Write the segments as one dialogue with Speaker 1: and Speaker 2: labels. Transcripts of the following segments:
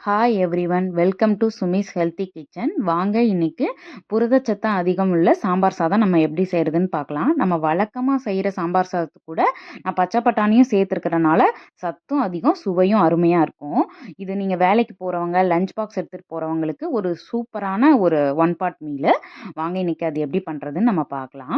Speaker 1: Hi everyone, welcome to Sumi's healthy kitchen. வாங்க இன்னைக்கு புரதச்சத்தம் அதிகம் உள்ள சாம்பார் சாதம் நம்ம எப்படி செய்கிறதுன்னு பார்க்கலாம். நம்ம வழக்கமாக செய்கிற சாம்பார் சாதத்துக்கு கூட நான் பச்சை பட்டாணியும் சேர்த்துருக்கிறனால சத்தும் அதிகம், சுவையும் அருமையாக இருக்கும். இது நீங்கள் வேலைக்கு போகிறவங்க, லஞ்ச் பாக்ஸ் எடுத்துகிட்டு போகிறவங்களுக்கு ஒரு சூப்பரான ஒரு ஒன் பாட் மீல். வாங்க இன்னைக்கு அது எப்படி பண்ணுறதுன்னு நம்ம பார்க்கலாம்.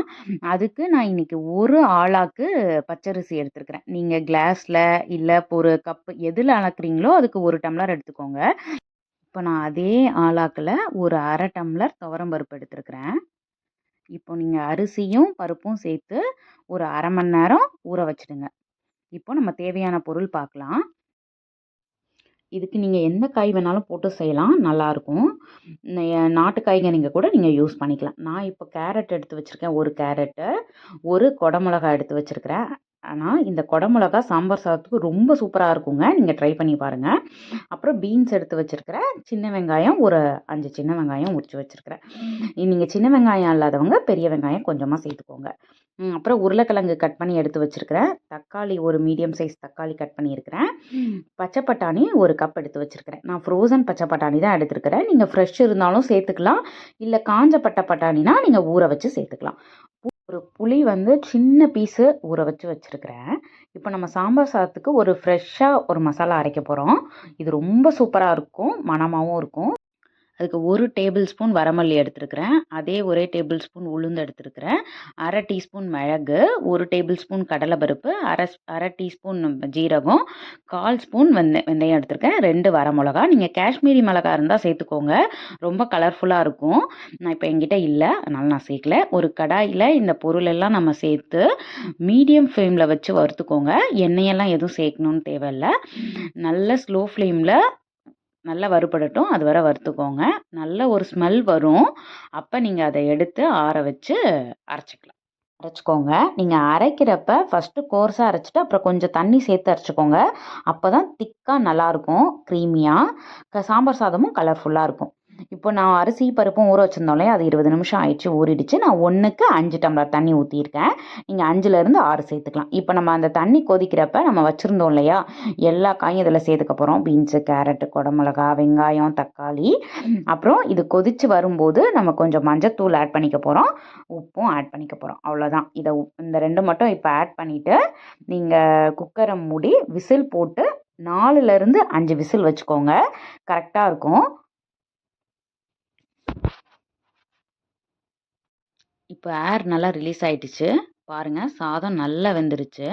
Speaker 1: அதுக்கு நான் இன்னைக்கு ஒரு ஆளாக்கு பச்சரிசி எடுத்துருக்கிறேன். நீங்கள் கிளாஸில் இல்லை ஒரு கப்பு எதில் அளக்குறீங்களோ அதுக்கு ஒரு டம்ளர் எடுத்துக்கோங்க. இப்போ நான் அதே ஆளாக்கில் ஒரு அரை டம்ளர் துவரம் பருப்பு எடுத்துருக்கிறேன். இப்போ நீங்கள் அரிசியும் பருப்பும் சேர்த்து ஒரு அரை மணி நேரம் ஊற வச்சுடுங்க. இப்போ நம்ம தேவையான பொருள் பார்க்கலாம். இதுக்கு நீங்கள் எந்த காய் வேணாலும் போட்டு செய்யலாம், நல்லாயிருக்கும். நாட்டு காய்கறிங்க கூட நீங்கள் யூஸ் பண்ணிக்கலாம். நான் இப்போ கேரட் எடுத்து வச்சுருக்கேன், ஒரு கேரட்டு, ஒரு குடமிளகாய் எடுத்து வச்சுருக்கிறேன். ஆனால் இந்த குடமிளகா சாம்பார் சாதத்துக்கு ரொம்ப சூப்பராக இருக்குங்க, நீங்கள் ட்ரை பண்ணி பாருங்கள். அப்புறம் பீன்ஸ் எடுத்து வச்சுருக்கிறேன், சின்ன வெங்காயம் ஒரு 5 சின்ன வெங்காயம் உரித்து வச்சுருக்கிறேன். நீங்கள் சின்ன வெங்காயம் இல்லாதவங்க பெரிய வெங்காயம் கொஞ்சமாக சேர்த்துக்கோங்க. அப்புறம் உருளைக்கிழங்கு கட் பண்ணி எடுத்து வச்சுருக்கிறேன், தக்காளி ஒரு மீடியம் சைஸ் தக்காளி கட் பண்ணியிருக்கிறேன், பச்சை பட்டாணி ஒரு கப் எடுத்து வச்சுருக்கிறேன். நான் ஃப்ரோசன் பச்சை பட்டாணி தான் எடுத்துருக்கிறேன். நீங்கள் ஃப்ரெஷ் இருந்தாலும் சேர்த்துக்கலாம், இல்லை காஞ்ச பட்டாணினா நீங்கள் ஊற வச்சு சேர்த்துக்கலாம். ஒரு புளி சின்ன பீஸு ஊற வச்சு வச்சுருக்கிறேன். இப்போ நம்ம சாம்பார் சாதத்துக்கு ஒரு ஃப்ரெஷ்ஷாக ஒரு மசாலா அரைக்க போகிறோம். இது ரொம்ப சூப்பராக இருக்கும், மணமாகவும் இருக்கும். அதுக்கு ஒரு டேபிள் ஸ்பூன் வரமல்லி எடுத்துருக்கிறேன், அதே ஒரே டேபிள் ஸ்பூன் உளுந்து எடுத்துருக்கிறேன், அரை டீஸ்பூன் மிளகு, ஒரு டேபிள் ஸ்பூன் கடலைப்பருப்பு, அரை டீஸ்பூன் ஜீரகம், 1/4 ஸ்பூன் வெந்தயம் எடுத்துருக்கேன், 2 வரமிளகா. நீங்கள் காஷ்மீரி மிளகா இருந்தால் சேர்த்துக்கோங்க, ரொம்ப கலர்ஃபுல்லாக இருக்கும். நான் இப்போ என்கிட்ட இல்லை, அதனால் நான் சேர்க்கல. ஒரு கடாயில் இந்த பொருளெல்லாம் நம்ம சேர்த்து மீடியம் ஃப்ளேமில் வச்சு வறுத்துக்கோங்க. எண்ணெயெல்லாம் எதுவும் சேர்க்கணுன்னு தேவையில்லை. நல்ல ஸ்லோ ஃப்ளேமில் நல்லா வறுபடட்டும், அது வரை வறுத்துக்கோங்க. நல்ல ஒரு ஸ்மெல் வரும். அப்போ நீங்கள் அதை எடுத்து ஆற வச்சு அரைச்சிக்கோங்க. நீங்கள் அரைக்கிறப்ப ஃபஸ்ட்டு கோர்ஸாக அரைச்சிட்டு அப்புறம் கொஞ்சம் தண்ணி சேர்த்து அரைச்சிக்கோங்க. அப்போ தான் திக்காக நல்லாயிருக்கும், க்ரீமியாக. சாம்பார் சாதமும் கலர்ஃபுல்லாக இருக்கும். இப்போ நான் அரிசி பருப்பும் ஊற வச்சுருந்தோம் இல்லையா, அது 20 நிமிஷம் ஆயிடுச்சு, ஊறிடுச்சு. நான் 1க்கு 5 டம்ளர் தண்ணி ஊற்றிருக்கேன். நீங்கள் 5லேருந்து 6 சேர்த்துக்கலாம். இப்போ நம்ம அந்த தண்ணி கொதிக்கிறப்ப நம்ம வச்சுருந்தோம் இல்லையா, எல்லா காயும் இதில் சேர்த்துக்க போகிறோம். பீன்ஸு, கேரட்டு, குடமிளகா, வெங்காயம், தக்காளி. அப்புறம் இது கொதித்து வரும்போது நம்ம கொஞ்சம் மஞ்சத்தூள் ஆட் பண்ணிக்க போகிறோம், உப்பும் ஆட் பண்ணிக்க போகிறோம். அவ்வளோதான். இந்த 2 மட்டும் இப்போ ஆட் பண்ணிவிட்டு நீங்கள் குக்கரை மூடி விசில் போட்டு 4லேருந்து 5 விசில் வச்சுக்கோங்க, கரெக்டாக இருக்கும். இப்போ ஏர் நல்லா ரிலீஸ் ஆகிடுச்சு பாருங்கள், சாதம் நல்லா வெந்துருச்சு.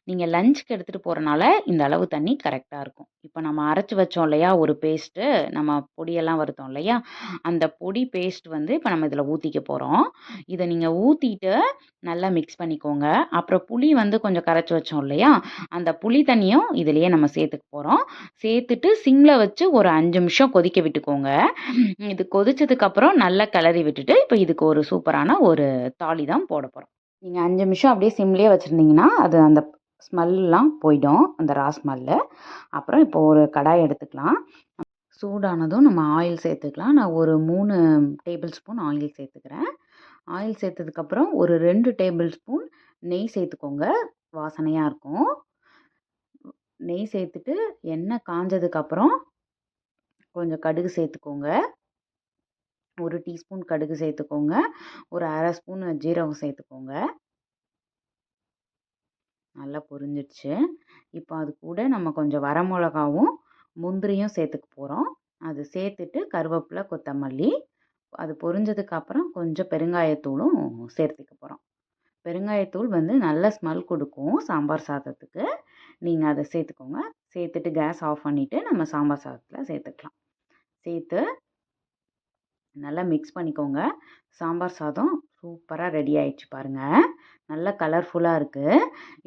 Speaker 1: நீங்கள் லஞ்சுக்கு எடுத்துகிட்டு போகிறனால இந்த அளவு தண்ணி கரெக்டாக இருக்கும். இப்போ நம்ம அரைச்சி வச்சோம் இல்லையா ஒரு பேஸ்ட்டு, நம்ம பொடியெல்லாம் வறுத்தோம் இல்லையா, அந்த பொடி பேஸ்ட் இப்போ நம்ம இதில் ஊற்றிக்க போகிறோம். இதை நீங்கள் ஊற்றிட்டு நல்லா மிக்ஸ் பண்ணிக்கோங்க. அப்புறம் புளி கொஞ்சம் கரைச்சி வச்சோம் இல்லையா, அந்த புளி தண்ணியும் இதிலையே நம்ம சேர்த்துக்க போகிறோம். சேர்த்துட்டு சிம்மில் வச்சு ஒரு 5 நிமிஷம் கொதிக்க விட்டுக்கோங்க. இது கொதிச்சதுக்கப்புறம் நல்லா கிளறி விட்டுட்டு இப்போ இதுக்கு ஒரு சூப்பரான ஒரு தாளி தான் போட போகிறோம். நீங்கள் 5 நிமிஷம் அப்படியே சிம்லேயே வச்சுருந்தீங்கன்னா அது அந்த ஸ்மெல்லாம் போயிடும், அந்த ரா ஸ்மெல்லு. அப்புறம் இப்போ ஒரு கடாய் எடுத்துக்கலாம். சூடானதும் நம்ம ஆயில் சேர்த்துக்கலாம். நான் ஒரு 3 டேபிள் ஸ்பூன் ஆயில் சேர்த்துக்கிறேன். ஆயில் சேர்த்ததுக்கப்புறம் ஒரு 2 டேபிள் ஸ்பூன் நெய் சேர்த்துக்கோங்க, வாசனையாக இருக்கும். நெய் சேர்த்துட்டு எண்ணெய் காஞ்சதுக்கப்புறம் கொஞ்சம் கடுகு சேர்த்துக்கோங்க, ஒரு டீஸ்பூன் கடுகு சேர்த்துக்கோங்க, ஒரு அரை ஸ்பூன் ஜீரகம் சேர்த்துக்கோங்க. நல்லா பொரிஞ்சிடுச்சு. இப்போ அது கூட நம்ம கொஞ்சம் வரமிளகாவும் முந்திரியும் சேர்த்துக்க போகிறோம். அது சேர்த்துட்டு கருவேப்பிலை, கொத்தமல்லி, அது பொரிஞ்சதுக்கப்புறம் கொஞ்சம் பெருங்காயத்தூளும் சேர்த்துக்க போகிறோம். பெருங்காயத்தூள் நல்ல ஸ்மெல் கொடுக்கும் சாம்பார் சாதத்துக்கு. நீங்கள் அதை சேர்த்துக்கோங்க. சேர்த்துட்டு கேஸ் ஆஃப் பண்ணிவிட்டு நம்ம சாம்பார் சாதத்தில் சேர்த்துக்கலாம். சேர்த்து நல்லா மிக்ஸ் பண்ணிக்கோங்க. சாம்பார் சாதம் சூப்பராக ரெடி ஆயிடுச்சு பாருங்கள், நல்லா கலர்ஃபுல்லாக இருக்குது.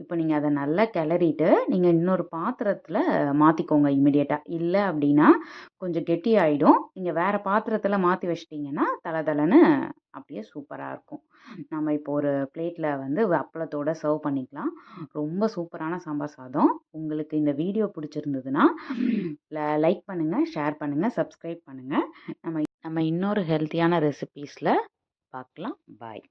Speaker 1: இப்போ நீங்கள் அதை நல்லா கிளறிட்டு நீங்கள் இன்னொரு பாத்திரத்தில் மாற்றிக்கோங்க இமிடியேட்டாக. இல்லை அப்படின்னா கொஞ்சம் கெட்டி ஆகிடும். நீங்கள் வேறு பாத்திரத்தில் மாற்றி வச்சிட்டிங்கன்னா தளன்னு அப்படியே சூப்பராக இருக்கும். நம்ம இப்போ ஒரு பிளேட்டில் அப்பளத்தோடு சர்வ் பண்ணிக்கலாம். ரொம்ப சூப்பரான சாம்பார் சாதம். உங்களுக்கு இந்த வீடியோ பிடிச்சிருந்ததுன்னா லைக் பண்ணுங்கள், ஷேர் பண்ணுங்கள், சப்ஸ்கிரைப் பண்ணுங்கள். நம்ம இன்னொரு ஹெல்த்தியான ரெசிபீஸில் பார்க்கலாம். பாய்.